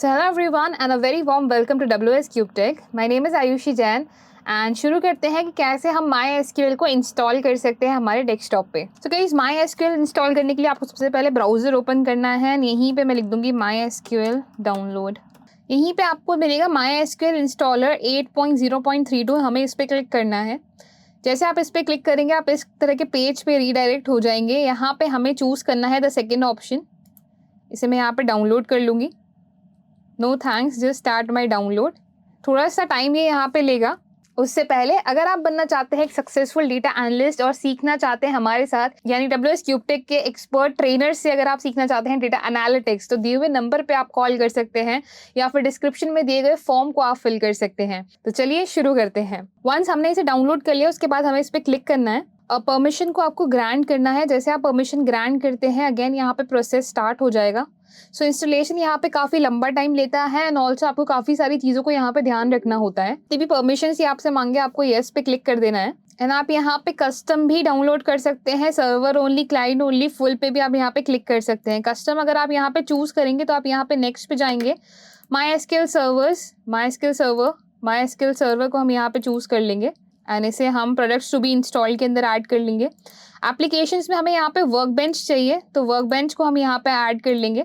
So hello everyone and a very warm welcome to WS Cube Tech. My name is Ayushi Jain and शुरू करते हैं कि कैसे हम MySQL को इंस्टॉल कर सकते हैं हमारे डेस्कटॉप पे। तो गाइस MySQL इंस्टॉल करने के लिए आपको सबसे पहले ब्राउज़र ओपन करना है। यहीं पे मैं लिख दूंगी MySQL डाउनलोड। यहीं पे आपको मिलेगा MySQL इंस्टॉलर 8.0.32। हमें इस पर क्लिक करना है। जैसे आप इस पर क्लिक करेंगे आप इस तरह के पेज पे रीडायरेक्ट हो जाएंगे। यहाँ पे हमें चूज़ करना है द सेकेंड ऑप्शन। इसे मैं यहाँ पे डाउनलोड कर लूँगी। No thanks, just start my download. थोड़ा सा टाइम ये यहाँ पे लेगा। उससे पहले अगर आप बनना चाहते हैं एक सक्सेसफुल डेटा एनालिस्ट और सीखना चाहते हैं हमारे साथ यानी WS क्यूब टेक के एक्सपर्ट ट्रेनर से अगर आप सीखना चाहते हैं डेटा एनालिटिक्स, तो दिए हुए नंबर पे आप कॉल कर सकते हैं या फिर डिस्क्रिप्शन में दिए गए फॉर्म को आप फिल कर सकते हैं। तो चलिए शुरू करते हैं। वंस हमने इसे डाउनलोड कर लिया उसके बाद हमें इस पर क्लिक करना है और परमिशन को आपको ग्रांट करना है। जैसे आप परमिशन ग्रांट करते हैं अगेन यहाँ पे प्रोसेस स्टार्ट हो जाएगा। सो इंस्टॉलेशन यहाँ पे काफी लंबा टाइम लेता है एंड ऑल्सो आपको काफी सारी चीजों को यहाँ पे ध्यान रखना होता है। भी परमिशन ही आपसे मांगे आपको येस पे क्लिक कर देना है एंड आप यहाँ पे कस्टम भी डाउनलोड कर सकते हैं। Server only, client only, full पे भी आप यहाँ पे क्लिक कर सकते हैं। कस्टम अगर आप यहाँ पे चूज करेंगे तो आप यहाँ पे नेक्स्ट पे जाएंगे। MySQL सर्वर को हम यहाँ पे चूज कर लेंगे एंड इसे हम प्रोडक्ट्स टू बी इंस्टॉल के अंदर ऐड कर लेंगे। एप्लीकेशंस में हमें यहाँ पे वर्कबेंच चाहिए तो वर्कबेंच को हम यहाँ पे ऐड कर लेंगे।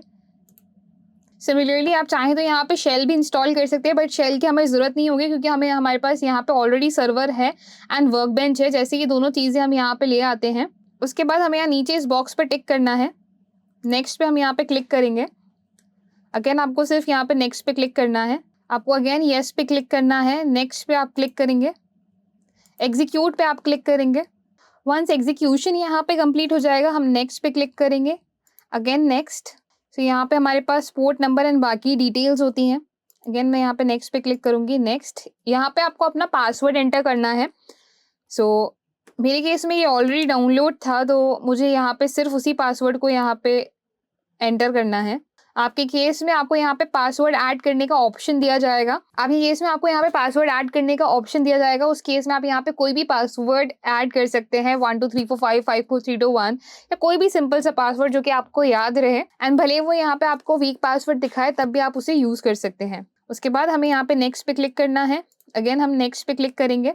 सिमिलरली आप चाहें तो यहाँ पे शेल भी इंस्टॉल कर सकते हैं बट शेल की हमें ज़रूरत नहीं होगी क्योंकि हमारे पास यहाँ पे ऑलरेडी सर्वर है एंड वर्कबेंच है। जैसे कि दोनों चीज़ें हम यहाँ पे ले आते हैं। उसके बाद हमें यहाँ नीचे इस बॉक्स पे टिक करना है। नेक्स्ट पे हम यहाँ पे क्लिक करेंगे। अगेन आपको सिर्फ यहाँ पे नेक्स्ट पे क्लिक करना है। आपको अगेन येस पे क्लिक करना है। नेक्स्ट पे आप क्लिक करेंगे। एग्जीक्यूट पे आप क्लिक करेंगे। वंस एग्जीक्यूशन यहाँ पे कंप्लीट हो जाएगा हम नेक्स्ट पे क्लिक करेंगे। Again next. तो यहाँ पे हमारे पास पोर्ट नंबर एंड बाकी डिटेल्स होती हैं। अगेन मैं यहाँ पे नेक्स्ट पे क्लिक करूँगी। नेक्स्ट यहाँ पे आपको अपना पासवर्ड एंटर करना है। सो मेरे केस में ये ऑलरेडी डाउनलोड था तो मुझे यहाँ पे सिर्फ उसी पासवर्ड को यहाँ पे एंटर करना है। आपके केस में आपको यहाँ पे पासवर्ड ऐड करने का ऑप्शन दिया जाएगा। आपके केस में आपको यहाँ पे पासवर्ड ऐड करने का ऑप्शन दिया जाएगा। उस केस में आप यहाँ पे कोई भी पासवर्ड ऐड कर सकते हैं 1 2 3 4 5 5 4 3 2 1 या कोई भी सिंपल सा पासवर्ड जो कि आपको याद रहे एंड भले वो यहाँ पे आपको वीक पासवर्ड दिखाए तब भी आप उसे यूज कर सकते हैं। उसके बाद हमें यहाँ पे नेक्स्ट पे क्लिक करना है। अगेन हम नेक्स्ट पे क्लिक करेंगे।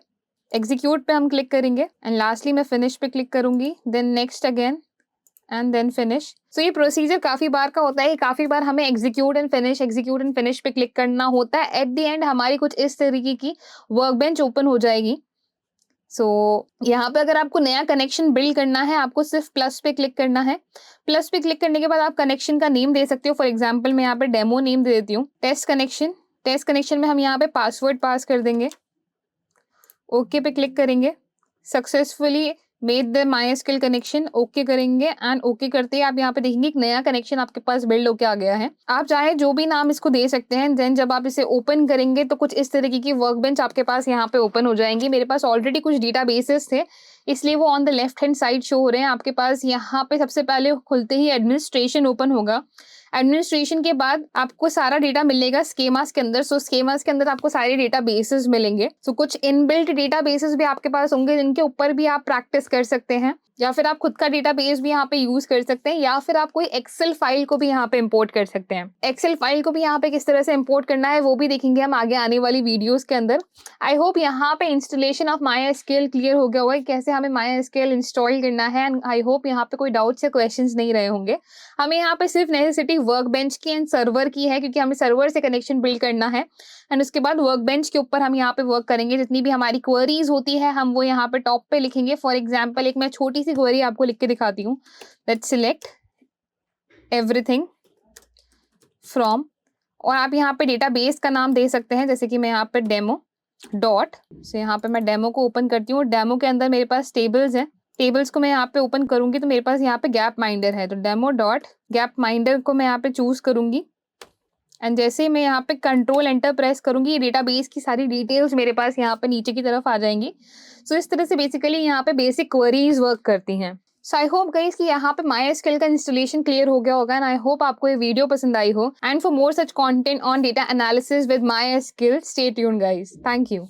एग्जीक्यूट पे हम क्लिक करेंगे एंड लास्टली मैं फिनिश पे क्लिक करूंगी। Then next again and then finish. So ये प्रोसीजर काफ़ी बार का होता है। काफ़ी बार हमें एग्जीक्यूट एंड फिनिश पे क्लिक करना होता है। एट द एंड हमारी कुछ इस तरीके की वर्कबेंच ओपन हो जाएगी। सो यहाँ पे अगर आपको नया कनेक्शन बिल्ड करना है आपको सिर्फ प्लस पे क्लिक करना है। प्लस पे क्लिक करने के बाद आप कनेक्शन का नेम दे सकते हो। फॉर एग्जाम्पल मैं यहाँ पे डेमो नेम दे देती हूँ। टेस्ट कनेक्शन में हम यहाँ पे पासवर्ड पास कर देंगे। ओके पे क्लिक करेंगे। Successfully made the MySQL connection okay करेंगे एंड ओके करते ही आप यहाँ पे देखेंगे एक नया कनेक्शन आपके पास बिल्ड होके आ गया है। आप चाहे जो भी नाम इसको दे सकते हैं। देन जब आप इसे ओपन करेंगे तो कुछ इस तरीके की वर्कबेंच आपके पास यहाँ पे ओपन हो जाएंगी। मेरे पास ऑलरेडी कुछ डेटाबेसेस थे इसलिए वो on the left hand side show हो रहे हैं आपके पास। यहाँ पे सबसे पहले खुलते ही एडमिनिस्ट्रेशन ओपन होगा। एडमिनिस्ट्रेशन के बाद आपको सारा डेटा मिलेगा स्कीमास के अंदर। सो स्कीमास के अंदर आपको सारे डेटा बेसिस मिलेंगे। सो कुछ इनबिल्ट डेटा बेसिस भी आपके पास होंगे जिनके ऊपर भी आप प्रैक्टिस कर सकते हैं या फिर आप खुद का डेटाबेस भी यहाँ पे यूज कर सकते हैं या फिर आप कोई एक्सेल फाइल को भी यहाँ पे इंपोर्ट कर सकते हैं। एक्सेल फाइल को भी यहाँ पे किस तरह से इंपोर्ट करना है वो भी देखेंगे हम आगे आने वाली वीडियोस के अंदर। आई होप यहाँ पे इंस्टॉलेशन ऑफ MySQL क्लियर हो गया होगा कैसे हमें MySQL इंस्टॉल करना है एंड आई होप यहाँ पे कोई डाउट्स या क्वेश्चंस नहीं रहे होंगे। हमें यहाँ पे सिर्फ नेसेसिटी वर्कबेंच की एंड सर्वर की है क्योंकि हमें सर्वर से कनेक्शन बिल्ड करना है एंड उसके बाद वर्कबेंच के ऊपर हम यहाँ पे वर्क करेंगे। जितनी भी हमारी क्वेरीज होती है हम वो यहाँ पे टॉप पे लिखेंगे। फॉर एग्जाम्पल एक मैं छोटी सी क्वेरी आपको लिख के दिखाती हूँ। लेट्स सिलेक्ट एवरीथिंग फ्रॉम और आप यहाँ पे डेटाबेस का नाम दे सकते हैं जैसे कि मैं यहाँ पे डेमो डॉट से यहाँ पे मैं डेमो को ओपन करती हूँ। डेमो के अंदर मेरे पास टेबल्स हैं। टेबल्स को मैं यहाँ पे ओपन करूंगी तो मेरे पास यहाँ पे गैप माइंडर है तो डेमो डॉट गैप माइंडर को मैं यहाँ पे चूज करूंगी एंड जैसे मैं यहाँ पे कंट्रोल एंटर प्रेस करूंगी डेटाबेस की सारी डिटेल्स मेरे पास यहाँ पे नीचे की तरफ आ जाएंगी। सो इस तरह से बेसिकली यहाँ पे बेसिक क्वेरीज वर्क करती हैं। सो आई होप गाइस कि यहाँ पे MySQL का इंस्टॉलेशन क्लियर हो गया होगा एंड आई होप आपको ये वीडियो पसंद आई हो and for more such content on data analysis with MySQL stay tuned guys. Thank you.